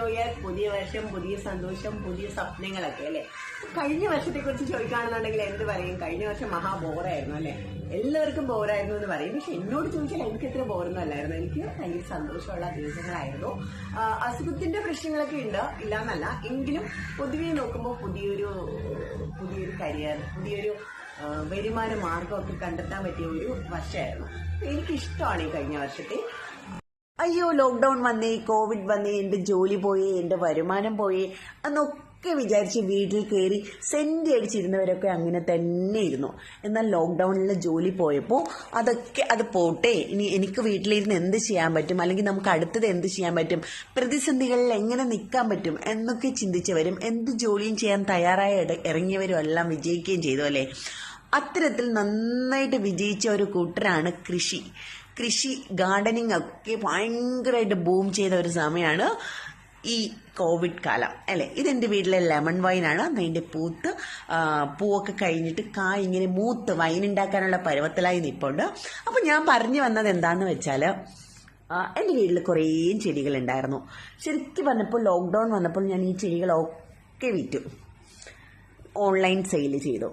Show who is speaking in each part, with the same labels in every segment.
Speaker 1: New year, പുതിയ വർഷം, പുതിയ സന്തോഷം, പുതിയ സ്വപ്നങ്ങളൊക്കെ അല്ലെ. കഴിഞ്ഞ വർഷത്തെ കുറിച്ച് ചോദിക്കുകയാണെന്നുണ്ടെങ്കിൽ എന്ത് പറയും? കഴിഞ്ഞ വർഷം മഹാ ബോറായിരുന്നു അല്ലെ. എല്ലാവർക്കും ബോറായിരുന്നു എന്ന് പറയും. പക്ഷെ എന്നോട് ചോദിച്ചാൽ എനിക്ക് എത്ര ബോറൊന്നും അല്ലായിരുന്നു. എനിക്ക് ഭയങ്കര സന്തോഷമുള്ള ദിവസങ്ങളായിരുന്നു. അസുഖത്തിന്റെ പ്രശ്നങ്ങളൊക്കെ ഉണ്ട്, ഇല്ലാന്നല്ല. എങ്കിലും പൊതുവെ നോക്കുമ്പോൾ പുതിയൊരു കരിയർ, പുതിയൊരു വരുമാന മാർഗമൊക്കെ കണ്ടെത്താൻ പറ്റിയ ഒരു വർഷമായിരുന്നു. എനിക്കിഷ്ടമാണ് ഈ കഴിഞ്ഞ വർഷത്തെ. അയ്യോ, ലോക്ക്ഡൌൺ വന്നേ, കോവിഡ് വന്നേ, എന്റെ ജോലി പോയി, എന്റെ വരുമാനം പോയി എന്നൊക്കെ വിചാരിച്ച് വീട്ടിൽ കയറി സെന്റ് അടിച്ചിരുന്നവരൊക്കെ അങ്ങനെ തന്നെ ഇരുന്നു. എന്നാൽ ലോക്ക്ഡൌണിലെ ജോലി പോയപ്പോൾ അത് പോട്ടെ, ഇനി എനിക്ക് വീട്ടിലിരുന്ന് എന്ത് ചെയ്യാൻ പറ്റും, അല്ലെങ്കിൽ നമുക്ക് അടുത്തത് എന്ത് ചെയ്യാൻ പറ്റും, പ്രതിസന്ധികളിൽ എങ്ങനെ നിൽക്കാൻ പറ്റും എന്നൊക്കെ ചിന്തിച്ചവരും എന്ത് ജോലിയും ചെയ്യാൻ തയ്യാറായി ഇറങ്ങിയവരും എല്ലാം വിജയിക്കുകയും ചെയ്തു അല്ലേ. അത്തരത്തിൽ നന്നായിട്ട് വിജയിച്ച ഒരു കൂട്ടരാണ് കൃഷി ഗാർഡനിങ് ഒക്കെ ഭയങ്കരമായിട്ട് ബൂം ചെയ്ത ഒരു സമയമാണ് ഈ കോവിഡ് കാലം അല്ലെ. ഇതെന്റെ വീട്ടിലെ ലെമൺ വൈനാണ്. അതിന്റെ പൂവൊക്കെ കഴിഞ്ഞിട്ട് കായ് ഇങ്ങനെ മൂത്ത് വൈൻ ഉണ്ടാക്കാനുള്ള പരുവത്തിലായി നിൽപ്പുണ്ട്. അപ്പൊ ഞാൻ പറഞ്ഞു വന്നത് എന്താന്ന് വെച്ചാല്, എന്റെ വീട്ടിൽ കുറേ ചെടികൾ ഉണ്ടായിരുന്നു. ശരിക്കും പറഞ്ഞപ്പോൾ ലോക്ക്ഡൌൺ വന്നപ്പോൾ ഞാൻ ഈ ചെടികളൊക്കെ വിറ്റു, ഓൺലൈൻ സെയിൽ ചെയ്തു.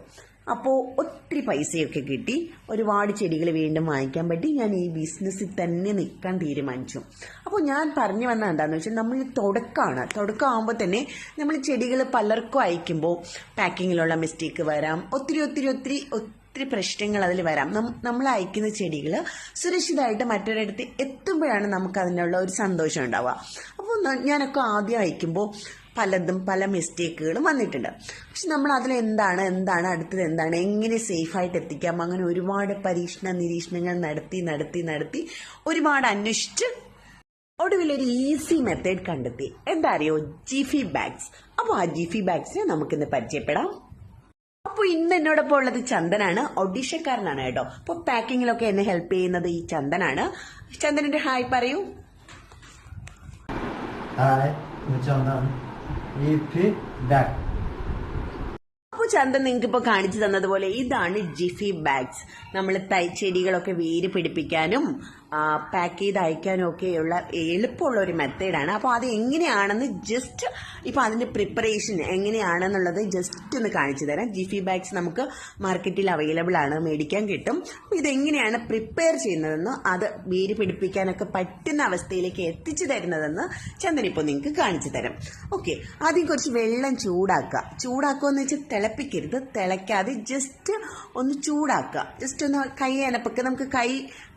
Speaker 1: അപ്പോൾ ഒത്തിരി പൈസയൊക്കെ കിട്ടി, ഒരുപാട് ചെടികൾ വീണ്ടും വാങ്ങിക്കാൻ പറ്റി. ഞാൻ ഈ ബിസിനസ്സിൽ തന്നെ നിൽക്കാൻ തീരുമാനിച്ചു. അപ്പോൾ ഞാൻ പറഞ്ഞു വന്നത് എന്താണെന്ന് വെച്ചാൽ, നമ്മൾ തുടക്കമാകുമ്പോൾ തന്നെ നമ്മൾ ചെടികൾ പലർക്കും അയക്കുമ്പോൾ പാക്കിങ്ങിലുള്ള മിസ്റ്റേക്ക് വരാം, ഒത്തിരി പ്രശ്നങ്ങൾ അതിൽ വരാം. നമ്മൾ അയക്കുന്ന ചെടികൾ സുരക്ഷിതമായിട്ട് മറ്റൊരിടത്ത് എത്തുമ്പോഴാണ് നമുക്ക് അതിനുള്ള ഒരു സന്തോഷം ഉണ്ടാവുക. അപ്പോൾ ഞാനൊക്കെ ആദ്യം അയക്കുമ്പോൾ പല മിസ്റ്റേക്കുകളും വന്നിട്ടുണ്ട്. പക്ഷെ നമ്മൾ അതിൽ എന്താണ് അടുത്തത് എന്താണ്, എങ്ങനെ സേഫായിട്ട് എത്തിക്കാം, അങ്ങനെ ഒരുപാട് നിരീക്ഷണങ്ങൾ നടത്തി ഒരുപാട് അന്വേഷിച്ച് ഒടുവിലൊരു ഈസി മെത്തേഡ് കണ്ടെത്തി. എന്താ അറിയോ? Jiffy bags. അപ്പോൾ ആ ജിഫി ബാഗ്സിനെ നമുക്കിന്ന് പരിചയപ്പെടാം. അപ്പോൾ ഇന്ന് എന്നോടൊപ്പം ഉള്ളത് ചന്ദനാണ്, ഒഡീഷക്കാരനാണ് കേട്ടോ. അപ്പോൾ പാക്കിങ്ങിലൊക്കെ എന്നെ ഹെൽപ്പ് ചെയ്യുന്നത് ഈ ചന്ദനാണ്. ചന്ദനന്റെ ഹായ് പറയൂ.
Speaker 2: ഹായ്, ചന്ദൻ.
Speaker 1: അപ്പൊ ചന്ദൻ നിങ്ങൾക്ക് ഇപ്പൊ കാണിച്ചു തന്നതുപോലെ ഇതാണ് ജിഫി ബാഗ്സ്. നമ്മൾ ചെടികളൊക്കെ വേര് പിടിപ്പിക്കാനും പാക്ക് ചെയ്ത് അയക്കാനും ഒക്കെയുള്ള എളുപ്പമുള്ള ഒരു മെത്തേഡാണ്. അപ്പോൾ അത് എങ്ങനെയാണെന്ന് ജസ്റ്റ് ഇപ്പൊ അതിന്റെ പ്രിപ്പറേഷൻ എങ്ങനെയാണെന്നുള്ളത് ജസ്റ്റ് ഒന്ന് കാണിച്ചു തരാം. ജിഫി ബാഗ്സ് നമുക്ക് മാർക്കറ്റിൽ അവൈലബിൾ ആണ്, മേടിക്കാൻ കിട്ടും. അപ്പൊ ഇതെങ്ങനെയാണ് പ്രിപ്പയർ ചെയ്യുന്നതെന്ന്, അത് വേര് പിടിപ്പിക്കാനൊക്കെ പറ്റുന്ന അവസ്ഥയിലേക്ക് എത്തിച്ചു തരുന്നതെന്ന് ചന്ദൻ ഇപ്പോൾ നിങ്ങൾക്ക് കാണിച്ചു തരാം. ഓക്കെ, ആദ്യം കുറച്ച് വെള്ളം ചൂടാക്കുക എന്ന് വെച്ചാൽ തിളപ്പിക്കരുത്, തിളയ്ക്കാതെ ജസ്റ്റ് ഒന്ന് ചൂടാക്കുക. ജസ്റ്റ് ഒന്ന് കൈ അനപ്പൊക്കെ നമുക്ക് കൈ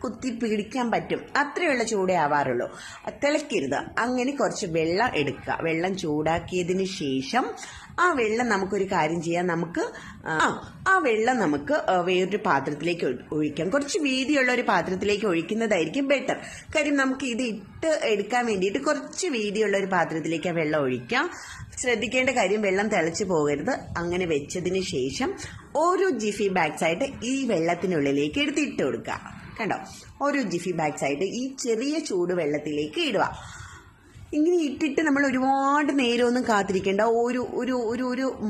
Speaker 1: കുത്തി പിടിക്കാൻ പറ്റും, അത്രയുള്ള ചൂടേ ആവാറുള്ളൂ. തിളക്കരുത്. അങ്ങനെ കുറച്ച് വെള്ളം എടുക്കുക. വെള്ളം ചൂടാക്കിയതിന് ശേഷം ആ വെള്ളം നമുക്കൊരു കാര്യം ചെയ്യാം, ആ വെള്ളം നമുക്ക് വേറൊരു പാത്രത്തിലേക്ക് ഒഴിക്കാം. കുറച്ച് വീതിയുള്ള ഒരു പാത്രത്തിലേക്ക് ഒഴിക്കുന്നതായിരിക്കും ബെറ്റർ. കാര്യം നമുക്ക് ഇത് ഇട്ട് എടുക്കാൻ വേണ്ടിയിട്ട് കുറച്ച് വീതിയുള്ള ഒരു പാത്രത്തിലേക്ക് ആ വെള്ളം ഒഴിക്കാം. ശ്രദ്ധിക്കേണ്ട കാര്യം, വെള്ളം തിളച്ചു പോകരുത്. അങ്ങനെ വെച്ചതിന് ശേഷം ഓരോ ജിഫി ബാഗ്സ് ആയിട്ട് ഈ വെള്ളത്തിനുള്ളിലേക്ക് എടുത്തിട്ട് കൊടുക്കുക. കണ്ടോ, ഓരോ ജിഫി ബാഗ്സ് ആയിട്ട് ഈ ചെറിയ ചൂട് വെള്ളത്തിലേക്ക് ഇടുക. ഇങ്ങനെ ഇട്ടിട്ട് നമ്മൾ ഒരുപാട് നേരമൊന്നും കാത്തിരിക്കേണ്ട. ഒരു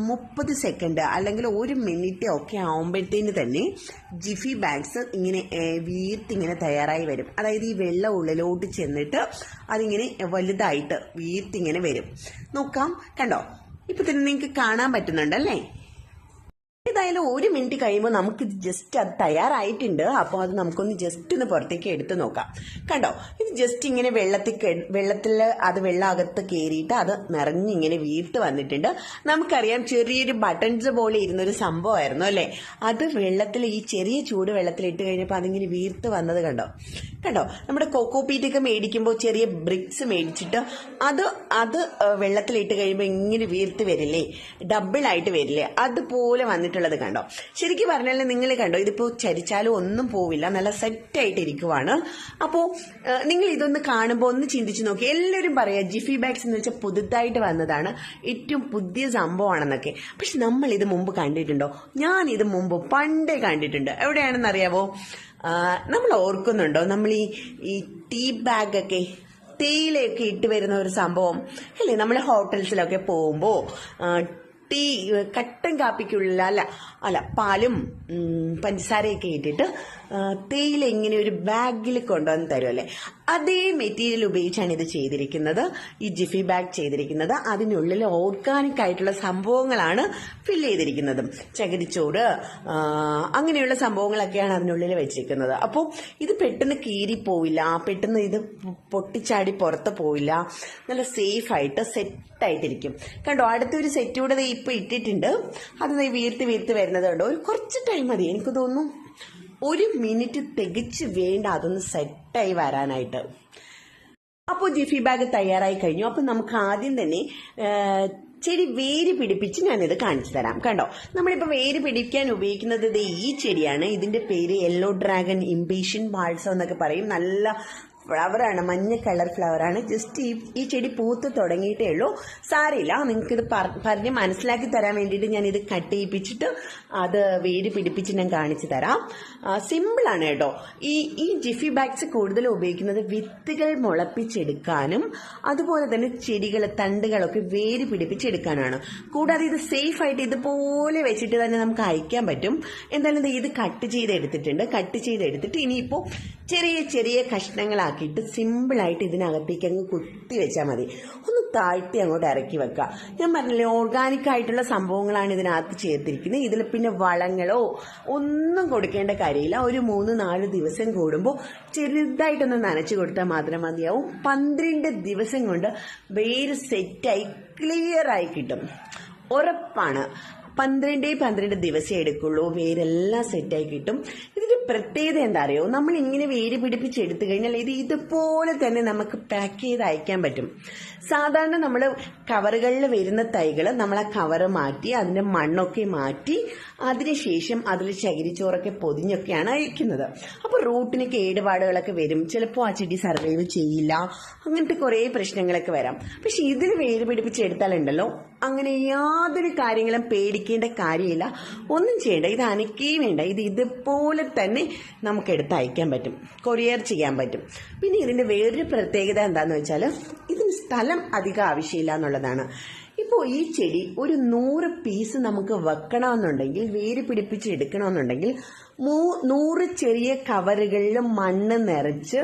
Speaker 1: 30 സെക്കൻഡ് അല്ലെങ്കിൽ 1 മിനിറ്റ് ഒക്കെ ആവുമ്പോഴത്തേന് തന്നെ ജിഫി ബാഗ്സ് ഇങ്ങനെ വീർത്തിങ്ങനെ തയ്യാറായി വരും. അതായത് ഈ വെള്ളം ഉള്ളിലോട്ട് ചെന്നിട്ട് അതിങ്ങനെ വലുതായിട്ട് വീർത്തിങ്ങനെ വരും. നോക്കാം, കണ്ടോ, ഇപ്പൊ തന്നെ നിങ്ങൾക്ക് കാണാൻ പറ്റുന്നുണ്ടല്ലേ. ഏതായാലും 1 മിനിറ്റ് കഴിയുമ്പോൾ നമുക്ക് ജസ്റ്റ് അത് തയ്യാറായിട്ടുണ്ട്. അപ്പോൾ അത് നമുക്കൊന്ന് ജസ്റ്റ് ഒന്ന് പുറത്തേക്ക് എടുത്ത് നോക്കാം. കണ്ടോ, ഇത് ജസ്റ്റ് ഇങ്ങനെ വെള്ളത്തിൽ അത് വെള്ളം അകത്ത് കയറിയിട്ട് അത് നിറഞ്ഞിങ്ങനെ വീർത്ത് വന്നിട്ടുണ്ട്. നമുക്കറിയാം ചെറിയൊരു ബട്ടൺസ് പോലെ ഇരുന്നൊരു സംഭവമായിരുന്നു അല്ലേ. അത് വെള്ളത്തിൽ, ഈ ചെറിയ ചൂട് വെള്ളത്തിൽ ഇട്ട് കഴിഞ്ഞപ്പോൾ അതിങ്ങനെ വീർത്ത് വന്നത് കണ്ടോ. നമ്മുടെ കോക്കോപീറ്റൊക്കെ മേടിക്കുമ്പോൾ ചെറിയ ബ്രിക്സ് മേടിച്ചിട്ട് അത് വെള്ളത്തിലിട്ട് കഴിയുമ്പോൾ ഇങ്ങനെ വീർത്ത് വരില്ലേ, ഡബിളായിട്ട് വരില്ലേ, അതുപോലെ വന്നിട്ടുള്ളത് കണ്ടോ. ശരിക്കും പറഞ്ഞാൽ നിങ്ങൾ കണ്ടോ, ഇതിപ്പോ ചരിച്ചാലും ഒന്നും പോവില്ല, നല്ല സെറ്റായിട്ട് ഇരിക്കുവാണ്. അപ്പോൾ നിങ്ങൾ ഇതൊന്ന് കാണുമ്പോൾ ഒന്ന് ചിന്തിച്ചു നോക്കി. എല്ലാവരും പറയാം ജിഫി ബാഗ്സ് എന്ന് വെച്ചാൽ പുതുതായിട്ട് വന്നതാണ്, ഏറ്റവും പുതിയ സംഭവമാണെന്നൊക്കെ. പക്ഷെ നമ്മൾ ഇത് മുമ്പ് കണ്ടിട്ടുണ്ടോ? ഞാൻ ഇത് മുമ്പ് പണ്ടേ കണ്ടിട്ടുണ്ട്. എവിടെയാണെന്ന് അറിയാവോ? നമ്മൾ ഓർക്കുന്നുണ്ടോ, നമ്മൾ ഈ ടീ ബാഗൊക്കെ, തേയിലയൊക്കെ ഇട്ട് വരുന്ന ഒരു സംഭവം അല്ലേ. നമ്മൾ ഹോട്ടൽസിലൊക്കെ പോകുമ്പോൾ കട്ടൻ കാപ്പിക്കുള്ള അല്ല പാലും പഞ്ചസാരയൊക്കെ ഇട്ടിട്ട് തേയില ഇങ്ങനെ ഒരു ബാഗിൽ കൊണ്ടുവന്ന് തരുമല്ലേ, അതേ മെറ്റീരിയൽ ഉപയോഗിച്ചാണ് ഇത് ചെയ്തിരിക്കുന്നത്. ഈ ജിഫി ബാഗ് ചെയ്തിരിക്കുന്നത് അതിനുള്ളിൽ ഓർഗാനിക് ആയിട്ടുള്ള സംഭവങ്ങളാണ് ഫില്ല് ചെയ്തിരിക്കുന്നത്. ചകിരിച്ചോറ് അങ്ങനെയുള്ള സംഭവങ്ങളൊക്കെയാണ് അതിനുള്ളിൽ വെച്ചിരിക്കുന്നത്. അപ്പോൾ ഇത് പെട്ടെന്ന് കീറിപ്പോവില്ല, പെട്ടെന്ന് ഇത് പൊട്ടിച്ചാടി പുറത്ത് പോവില്ല, നല്ല സേഫ് ആയിട്ട് സെറ്റായിട്ടിരിക്കും. കണ്ടോ, അടുത്തൊരു സെറ്റ് കൂടെ ഇപ്പൊ ഇട്ടിട്ടുണ്ട്. അത് വീർത്ത് വീർത്ത് വരുന്നത് കണ്ടോ. ഒരു കുറച്ച് ടൈം മതി, എനിക്ക് തോന്നുന്നു 1 മിനിറ്റ് തികച്ച് വേണ്ട അതൊന്ന് സെറ്റായി വരാനായിട്ട്. അപ്പോൾ ജിഫി ബാഗ് തയ്യാറായി കഴിഞ്ഞു. അപ്പൊ നമുക്ക് ആദ്യം തന്നെ ചെടി വേര് പിടിപ്പിച്ച് ഞാനിത് കാണിച്ചു തരാം. കണ്ടോ, നമ്മളിപ്പോ വേര് പിടിക്കാൻ ഉപയോഗിക്കുന്നത് ഈ ചെടിയാണ്. ഇതിന്റെ പേര് യെല്ലോ ഡ്രാഗൺ ഇംപേഷ്യൻ ബാൾസം എന്നൊക്കെ പറയും. നല്ല ഫ്ലവറാണ്, മഞ്ഞ കളർ ഫ്ലവറാണ്. ജസ്റ്റ് ഈ ചെടി പൂത്ത് തുടങ്ങിയിട്ടേ ഉള്ളൂ. സാരമില്ല, നിങ്ങൾക്കിത് പറഞ്ഞ് മനസ്സിലാക്കി തരാൻ വേണ്ടിയിട്ട് ഞാൻ ഇത് കട്ട് ചെയ്യിപ്പിച്ചിട്ട് അത് വേര് പിടിപ്പിച്ച് ഞാൻ കാണിച്ചു തരാം. സിമ്പിളാണ് കേട്ടോ. ഈ ജിഫി ബാഗ്സ് കൂടുതൽ ഉപയോഗിക്കുന്നത് വിത്തുകൾ മുളപ്പിച്ചെടുക്കാനും അതുപോലെ തന്നെ ചെടികൾ തണ്ടുകളൊക്കെ വേര് പിടിപ്പിച്ചെടുക്കാനാണ്. കൂടാതെ ഇത് സേഫ് ആയിട്ട് ഇതുപോലെ വെച്ചിട്ട് തന്നെ നമുക്ക് അയക്കാൻ പറ്റും. എന്തായാലും ഇത് കട്ട് ചെയ്തെടുത്തിട്ടുണ്ട്. കട്ട് ചെയ്തെടുത്തിട്ട് ഇനിയിപ്പോൾ ചെറിയ ചെറിയ കഷ്ണങ്ങളാക്കിയിട്ട് സിമ്പിളായിട്ട് ഇതിനകത്തേക്ക് അങ്ങ് കുത്തി വെച്ചാൽ മതി. ഒന്ന് താഴ്ത്തി അങ്ങോട്ട് ഇറക്കി വെക്കുക. ഞാൻ പറഞ്ഞില്ലേ, ഓർഗാനിക് ആയിട്ടുള്ള സംഭവങ്ങളാണ് ഇതിനകത്ത് ചേർത്തിരിക്കുന്നത്. ഇതിൽ പിന്നെ വളങ്ങളോ ഒന്നും കൊടുക്കേണ്ട കാര്യമില്ല. ഒരു 3-4 ദിവസം കൂടുമ്പോൾ ചെറുതായിട്ടൊന്ന് നനച്ചു കൊടുത്താൽ മാത്രം മതിയാവും. 12 ദിവസം കൊണ്ട് വേര് സെറ്റായി ക്ലിയറായി കിട്ടും, ഉറപ്പാണ്. 12 ദിവസം എടുക്കുള്ളൂ, വേരെല്ലാം സെറ്റായി കിട്ടും. ഇതിന്റെ പ്രത്യേകത എന്താ അറിയോ, നമ്മൾ ഇങ്ങനെ വേര് പിടിപ്പിച്ചെടുത്തു കഴിഞ്ഞാൽ ഇത് ഇതുപോലെ തന്നെ നമുക്ക് പാക്ക് ചെയ്ത് അയക്കാൻ പറ്റും. സാധാരണ നമ്മൾ കവറുകളിൽ വരുന്ന തൈകൾ നമ്മൾ ആ കവറ് മാറ്റി അതിന്റെ മണ്ണൊക്കെ മാറ്റി അതിനുശേഷം അതിൽ ചകിരിച്ചോറൊക്കെ പൊതിഞ്ഞൊക്കെയാണ് അയക്കുന്നത്. അപ്പോൾ റൂട്ടിന് കേടുപാടുകളൊക്കെ വരും, ചിലപ്പോൾ ആ ചെടി സർവൈവ് ചെയ്യില്ല, അങ്ങനത്തെ കുറേ പ്രശ്നങ്ങളൊക്കെ വരാം. പക്ഷെ ഇതിൽ വേര് പിടിപ്പിച്ചെടുത്താലുണ്ടല്ലോ അങ്ങനെ യാതൊരു കാര്യങ്ങളും പേടിക്കേണ്ട കാര്യമില്ല, ഒന്നും ചെയ്യേണ്ട, ഇത് അനക്കുകയും വേണ്ട. ഇത് ഇതുപോലെ തന്നെ നമുക്ക് എടുത്ത് അയക്കാൻ പറ്റും, കൊറിയർ ചെയ്യാൻ പറ്റും. പിന്നെ ഇതിന്റെ വേറൊരു പ്രത്യേകത എന്താന്ന് വെച്ചാൽ ഇതിന് സ്ഥലം അധികം ആവശ്യമില്ല എന്നുള്ളതാണ്. ഇപ്പോൾ ഈ ചെടി ഒരു 100 പീസ് നമുക്ക് വെക്കണമെന്നുണ്ടെങ്കിൽ, വേര് പിടിപ്പിച്ച് എടുക്കണമെന്നുണ്ടെങ്കിൽ 100 ചെറിയ കവറുകളിൽ മണ്ണ് നിറച്ച്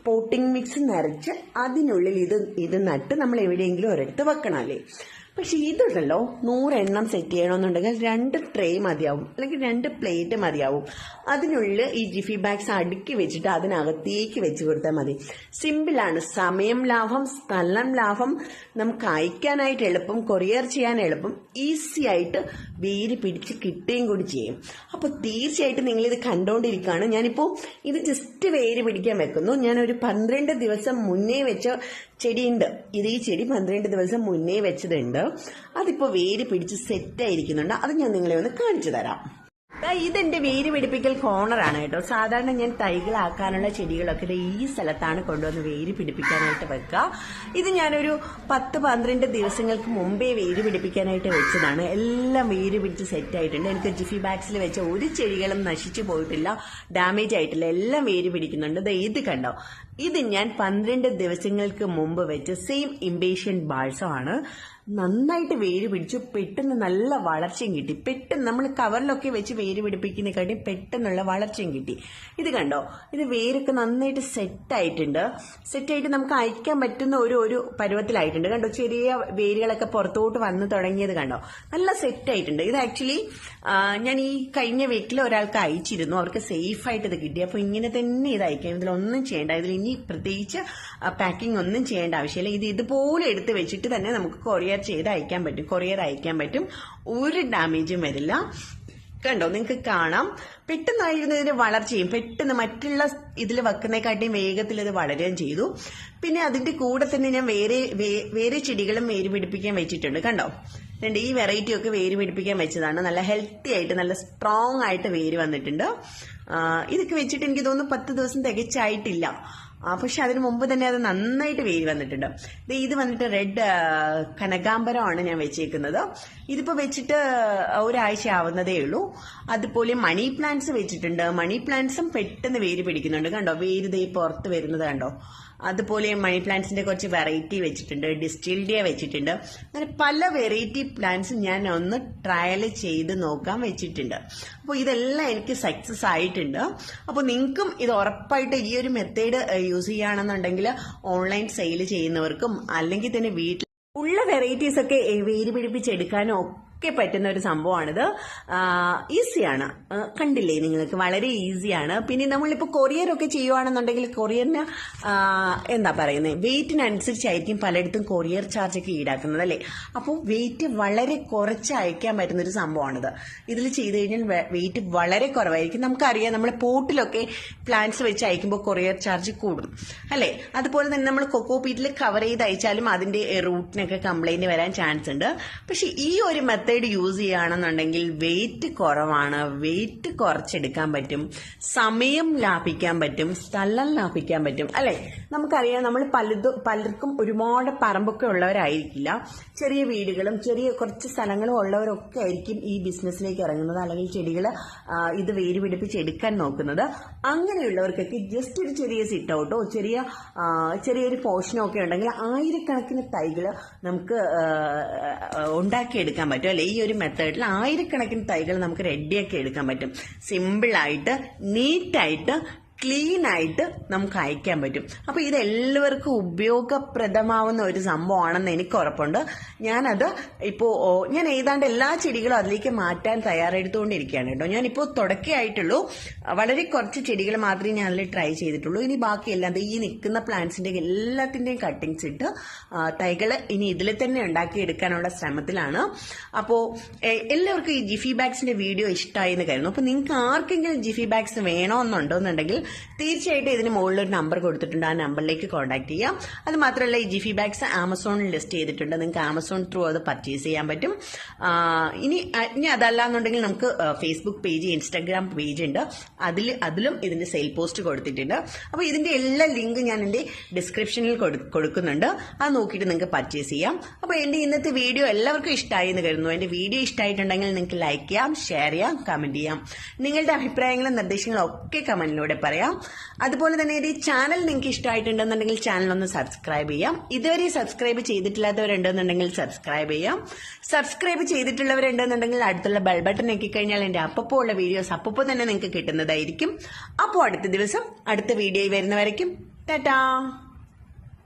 Speaker 1: പോട്ടിംഗ് മിക്സ് നിറച്ച് അതിനുള്ളിൽ ഇത് നട്ട് നമ്മൾ എവിടെയെങ്കിലും ഒരിടത്ത് വെക്കണം അല്ലേ. പക്ഷെ ഇതുണ്ടല്ലോ 100 എണ്ണം സെറ്റ് ചെയ്യണമെന്നുണ്ടെങ്കിൽ 2 ട്രേ മതിയാവും, അല്ലെങ്കിൽ 2 പ്ലേറ്റ് മതിയാവും. അതിനുള്ളിൽ ഈ ജിഫി ബാഗ്സ് അടുക്കി വെച്ചിട്ട് അതിനകത്തേക്ക് വെച്ച് കൊടുത്താൽ മതി. സിമ്പിളാണ്, സമയം ലാഭം, സ്ഥലം ലാഭം, നമുക്ക് അയക്കാനായിട്ട് എളുപ്പം, കൊറിയർ ചെയ്യാൻ എളുപ്പം, ഈസി ആയിട്ട് വേര് പിടിച്ച് കിട്ടുകയും കൂടി ചെയ്യും. അപ്പോൾ തീർച്ചയായിട്ടും നിങ്ങളിത് കണ്ടുകൊണ്ടിരിക്കുകയാണ്. ഞാനിപ്പോൾ ഇത് ജസ്റ്റ് വേര് പിടിക്കാൻ വെക്കുന്നു. ഞാനൊരു 12 ദിവസം മുന്നേ വെച്ച ചെടിയുണ്ട്. ഇത് ഈ ചെടി 12 ദിവസം മുന്നേ വെച്ചതുണ്ട്. അതിപ്പോ വേര് പിടിച്ച് സെറ്റായിരിക്കുന്നുണ്ട്. അത് ഞാൻ നിങ്ങളെ ഒന്ന് കാണിച്ചു തരാം. ഇതെന്റെ വേര് പിടിപ്പിക്കൽ കോർണറാണ് കേട്ടോ. സാധാരണ ഞാൻ തൈകളാക്കാനുള്ള ചെടികളൊക്കെ ഈ സ്ഥലത്താണ് കൊണ്ടുവന്ന് വേര് പിടിപ്പിക്കാനായിട്ട് വെക്കുക. ഇത് ഞാനൊരു 10-12 ദിവസങ്ങൾക്ക് മുമ്പേ വേര് പിടിപ്പിക്കാനായിട്ട് വെച്ചതാണ്. എല്ലാം വേര് പിടിച്ച് സെറ്റ് ആയിട്ടുണ്ട്. എനിക്ക് ജിഫി ബാഗ്സിൽ വെച്ച ഒരു ചെടികളും നശിച്ചു പോയിട്ടില്ല, ഡാമേജ് ആയിട്ടില്ല, എല്ലാം വേര് പിടിക്കുന്നുണ്ട്. ഇത് കണ്ടോ, ഇത് ഞാൻ 12 ദിവസങ്ങൾക്ക് മുമ്പ് വെച്ച സെയിം ഇംപേഷ്യൻ ബാൾസം ആണ്. നന്നായിട്ട് വേര് പിടിച്ചു, പെട്ടെന്ന് നല്ല വളർച്ചയും കിട്ടി. പെട്ടെന്ന് നമ്മൾ കവറിലൊക്കെ വെച്ച് വേര് പിടിപ്പിക്കുന്നതിനെക്കാട്ടി പെട്ടെന്നുള്ള വളർച്ചയും കിട്ടി. ഇത് കണ്ടോ, ഇത് വേരൊക്കെ നന്നായിട്ട് സെറ്റായിട്ടുണ്ട്. സെറ്റായിട്ട് നമുക്ക് അയക്കാൻ പറ്റുന്ന ഒരു പരുവത്തിലായിട്ടുണ്ട്. കണ്ടോ, ചെറിയ വേരുകളൊക്കെ പുറത്തോട്ട് വന്ന് തുടങ്ങിയത് കണ്ടോ, നല്ല സെറ്റായിട്ടുണ്ട്. ഇത് ആക്ച്വലി ഞാൻ ഈ കഴിഞ്ഞ വീക്കിൽ ഒരാൾക്ക് അയച്ചിരുന്നു, അവർക്ക് സേഫായിട്ട് ഇത് കിട്ടി. അപ്പോൾ ഇങ്ങനെ തന്നെ ഇത് അയക്കാം, ഇതിലൊന്നും ചെയ്യേണ്ട, ഇതിൽ ഇനി പ്രത്യേകിച്ച് പാക്കിംഗ് ഒന്നും ചെയ്യേണ്ട ആവശ്യമില്ല. ഇത് ഇതുപോലെ എടുത്ത് വെച്ചിട്ട് തന്നെ നമുക്ക് കൊറിയർ ചെയ്ത് അയക്കാൻ പറ്റും, കൊറിയർ അയക്കാൻ പറ്റും, ഒരു ഡാമേജും വരില്ല. കണ്ടോ, നിങ്ങൾക്ക് കാണാം, പെട്ടെന്നായിരുന്നു ഇതിന്റെ വളർച്ചയും, പെട്ടെന്ന് മറ്റുള്ള ഇതിൽ വെക്കുന്നതിനെക്കാട്ടിയും വേഗത്തിൽ ഇത് വളരുകയും ചെയ്തു. പിന്നെ അതിന്റെ കൂടെ തന്നെ ഞാൻ വേറെ ചെടികളും വേര് പിടിപ്പിക്കാൻ വെച്ചിട്ടുണ്ട്. കണ്ടോ, ഈ വെറൈറ്റി ഒക്കെ വേര് പിടിപ്പിക്കാൻ വെച്ചതാണ്. നല്ല ഹെൽത്തി ആയിട്ട് നല്ല സ്ട്രോങ് ആയിട്ട് വേര് വന്നിട്ടുണ്ട്. ഇതൊക്കെ വെച്ചിട്ട് എനിക്ക് തോന്നുന്നു 10 ദിവസം തികച്ചായിട്ടില്ല. പക്ഷെ അതിന് മുമ്പ് തന്നെ അത് നന്നായിട്ട് വേര് വന്നിട്ടുണ്ട്. ഇത് വന്നിട്ട് റെഡ് കനകാംബരമാണ് ഞാൻ വെച്ചേക്കുന്നത്. ഇതിപ്പോ വെച്ചിട്ട് ഒരാഴ്ച ആവുന്നതേ ഉള്ളൂ. അതുപോലെ മണി പ്ലാന്റ്സ് വെച്ചിട്ടുണ്ട്. മണി പ്ലാന്റ്സും പെട്ടെന്ന് വേര് പിടിക്കുന്നുണ്ട്. കണ്ടോ, വേര് പുറത്ത് വരുന്നത് കണ്ടോ, അതുപോലെ മണി പ്ലാന്റ്സിന്റെ കുറച്ച് വെറൈറ്റി വെച്ചിട്ടുണ്ട്, ഡിസ്റ്റിൽഡിയ വെച്ചിട്ടുണ്ട്. അങ്ങനെ പല വെറൈറ്റി പ്ലാന്റ്സും ഞാൻ ഒന്ന് ട്രയൽ ചെയ്ത് നോക്കാൻ വെച്ചിട്ടുണ്ട്. അപ്പോൾ ഇതെല്ലാം എനിക്ക് സക്സസ് ആയിട്ടുണ്ട്. അപ്പോൾ നിങ്ങൾക്കും ഇത് ഉറപ്പായിട്ട് ഈ ഒരു മെത്തേഡ് യൂസ് ചെയ്യുകയാണെന്നുണ്ടെങ്കിൽ ഓൺലൈൻ സെയിൽ ചെയ്യുന്നവർക്കും അല്ലെങ്കിൽ തന്നെ വീട്ടിൽ ഉള്ള വെറൈറ്റീസ് ഒക്കെ വേര് പിടിപ്പിച്ചെടുക്കാനും ഒക്കെ പറ്റുന്ന ഒരു സംഭവമാണിത്. ഈസിയാണ്, കണ്ടില്ലേ നിങ്ങൾക്ക്, വളരെ ഈസിയാണ്. പിന്നെ നമ്മളിപ്പോൾ കൊറിയർ ഒക്കെ ചെയ്യുവാണെന്നുണ്ടെങ്കിൽ കൊറിയറിന് എന്താ പറയുന്നത്, വെയിറ്റിനനുസരിച്ചായിരിക്കും പലയിടത്തും കൊറിയർ ചാർജ് ഒക്കെ ഈടാക്കുന്നത് അല്ലേ. അപ്പോൾ വെയിറ്റ് വളരെ കുറച്ച് അയക്കാൻ പറ്റുന്ന ഒരു സംഭവമാണിത്. ഇതിൽ ചെയ്ത് കഴിഞ്ഞാൽ വെയിറ്റ് വളരെ കുറവായിരിക്കും. നമുക്കറിയാം, നമ്മൾ പോട്ടിലൊക്കെ പ്ലാന്റ്സ് വെച്ച് അയക്കുമ്പോൾ കൊറിയർ ചാർജ് കൂടും അല്ലേ. അതുപോലെ തന്നെ നമ്മൾ കൊക്കോ പീറ്റിൽ കവർ ചെയ്ത് അയച്ചാലും അതിന്റെ റൂട്ടിനൊക്കെ കംപ്ലൈന്റ് വരാൻ ചാൻസ് ഉണ്ട്. പക്ഷെ ഈ ഒരു മെത്തേഡ് യൂസ് ചെയ്യുകയാണെന്നുണ്ടെങ്കിൽ വെയിറ്റ് കുറവാണ്, വെയിറ്റ് കുറച്ചെടുക്കാൻ പറ്റും, സമയം ലാഭിക്കാൻ പറ്റും, സ്ഥലം ലാഭിക്കാൻ പറ്റും അല്ലെ. നമുക്കറിയാം, നമ്മൾ പലർക്കും ഒരുപാട് പറമ്പൊക്കെ ഉള്ളവരായിരിക്കില്ല, ചെറിയ വീടുകളും ചെറിയ കുറച്ച് സ്ഥലങ്ങളും ഉള്ളവരൊക്കെ ആയിരിക്കും ഈ ബിസിനസ്സിലേക്ക് ഇറങ്ങുന്നത്, അല്ലെങ്കിൽ ചെടികൾ ഇത് വേര് പിടിപ്പിച്ച് എടുക്കാൻ നോക്കുന്നത്. അങ്ങനെയുള്ളവർക്കൊക്കെ ജസ്റ്റ് ഒരു ചെറിയ സിറ്റ് ഔട്ടോ ചെറിയൊരു പോർഷനോ ഒക്കെ ഉണ്ടെങ്കിൽ ആയിരക്കണക്കിന് തൈകൾ നമുക്ക് ഉണ്ടാക്കിയെടുക്കാൻ പറ്റും അല്ലെ. ഈ ഒരു മെത്തേഡിൽ ആയിരക്കണക്കിന് തൈകൾ നമുക്ക് റെഡിയാക്കി എടുക്കാൻ പറ്റും. സിമ്പിളായിട്ട്, നീറ്റായിട്ട്, ക്ലീൻ ആയിട്ട് നമുക്ക് അയക്കാൻ പറ്റും. അപ്പൊ ഇത് എല്ലാവർക്കും ഉപയോഗപ്രദമാവുന്ന ഒരു സംഭവമാണെന്ന് എനിക്ക് ഉറപ്പുണ്ട്. ഞാൻ ഏതാണ്ട് എല്ലാ ചെടികളും അതിലേക്ക് മാറ്റാൻ തയ്യാറെടുത്തുകൊണ്ടിരിക്കുകയാണ് കേട്ടോ. ഞാനിപ്പോൾ തുടക്കമായിട്ടുള്ളൂ, വളരെ കുറച്ച് ചെടികൾ മാത്രമേ ഞാൻ അതിൽ ട്രൈ ചെയ്തിട്ടുള്ളൂ. ഇനി ബാക്കിയെല്ലാം ഈ നിൽക്കുന്ന പ്ലാന്റ്സിന്റെ എല്ലാത്തിന്റെയും കട്ടിങ്സ് ഇട്ട് തൈകൾ ഇനി ഇതിൽ തന്നെ ഉണ്ടാക്കിയെടുക്കാനുള്ള ശ്രമത്തിലാണ്. അപ്പോൾ എല്ലാവർക്കും ഈ ജിഫി ബാഗ്സിന്റെ വീഡിയോ ഇഷ്ടമായി എന്ന് കരുതുന്നു. അപ്പൊ നിങ്ങൾക്ക് ആർക്കെങ്കിലും ജിഫി ബാഗ്സ് വേണമെന്നുണ്ടോന്നുണ്ടെങ്കിൽ തീർച്ചയായിട്ടും ഇതിന് മുകളിൽ ഒരു നമ്പർ കൊടുത്തിട്ടുണ്ട്, ആ നമ്പറിലേക്ക് കോൺടാക്ട് ചെയ്യാം. അത് മാത്രമല്ല, ഈ ജിഫി ബാഗ്സ് ആമസോണിൽ ലിസ്റ്റ് ചെയ്തിട്ടുണ്ട്, നിങ്ങൾക്ക് ആമസോൺ ത്രൂ അത് പർച്ചേസ് ചെയ്യാൻ പറ്റും. ഇനി അതല്ലാന്നുണ്ടെങ്കിൽ നമുക്ക് ഫേസ്ബുക്ക് പേജ്, ഇൻസ്റ്റാഗ്രാം പേജ് ഉണ്ട്, അതിലും ഇതിന്റെ സെയിൽ പോസ്റ്റ് കൊടുത്തിട്ടുണ്ട്. അപ്പോൾ ഇതിന്റെ എല്ലാ ലിങ്ക് ഞാൻ എന്റെ ഡിസ്ക്രിപ്ഷനിൽ കൊടുക്കുന്നുണ്ട്, അത് നോക്കിയിട്ട് നിങ്ങൾക്ക് പർച്ചേസ് ചെയ്യാം. അപ്പോൾ എന്റെ ഇന്നത്തെ വീഡിയോ എല്ലാവർക്കും ഇഷ്ടമായി എന്ന് കരുതുന്നു. എന്റെ വീഡിയോ ഇഷ്ടമായിട്ടുണ്ടെങ്കിൽ നിങ്ങൾക്ക് ലൈക്ക് ചെയ്യാം, ഷെയർ ചെയ്യാം, കമന്റ് ചെയ്യാം. നിങ്ങളുടെ അഭിപ്രായങ്ങളും നിർദ്ദേശങ്ങളും ഒക്കെ കമന്റിലൂടെ പറയാം. അതുപോലെ തന്നെ ഈ ചാനൽ നിങ്ങൾക്ക് ഇഷ്ടമായിട്ടുണ്ടെന്നുണ്ടെങ്കിൽ ചാനൽ ഒന്ന് സബ്സ്ക്രൈബ് ചെയ്യാം. ഇതുവരെ സബ്സ്ക്രൈബ് ചെയ്തിട്ടില്ലാത്തവരുണ്ടെന്നുണ്ടെങ്കിൽ സബ്സ്ക്രൈബ് ചെയ്യാം. സബ്സ്ക്രൈബ് ചെയ്തിട്ടുള്ളവരുണ്ടെന്നുണ്ടെങ്കിൽ അടുത്തുള്ള ബെൽ ബട്ടൺ ഞെക്കി കഴിഞ്ഞാൽ എന്റെ അപ്പപ്പോൾ ഉള്ള വീഡിയോസ് അപ്പോൾ തന്നെ നിങ്ങൾക്ക് കിട്ടുന്നതായിരിക്കും. അപ്പോൾ അടുത്ത ദിവസം അടുത്ത വീഡിയോയിൽ വരുന്നവരേക്കും ടാറ്റാ.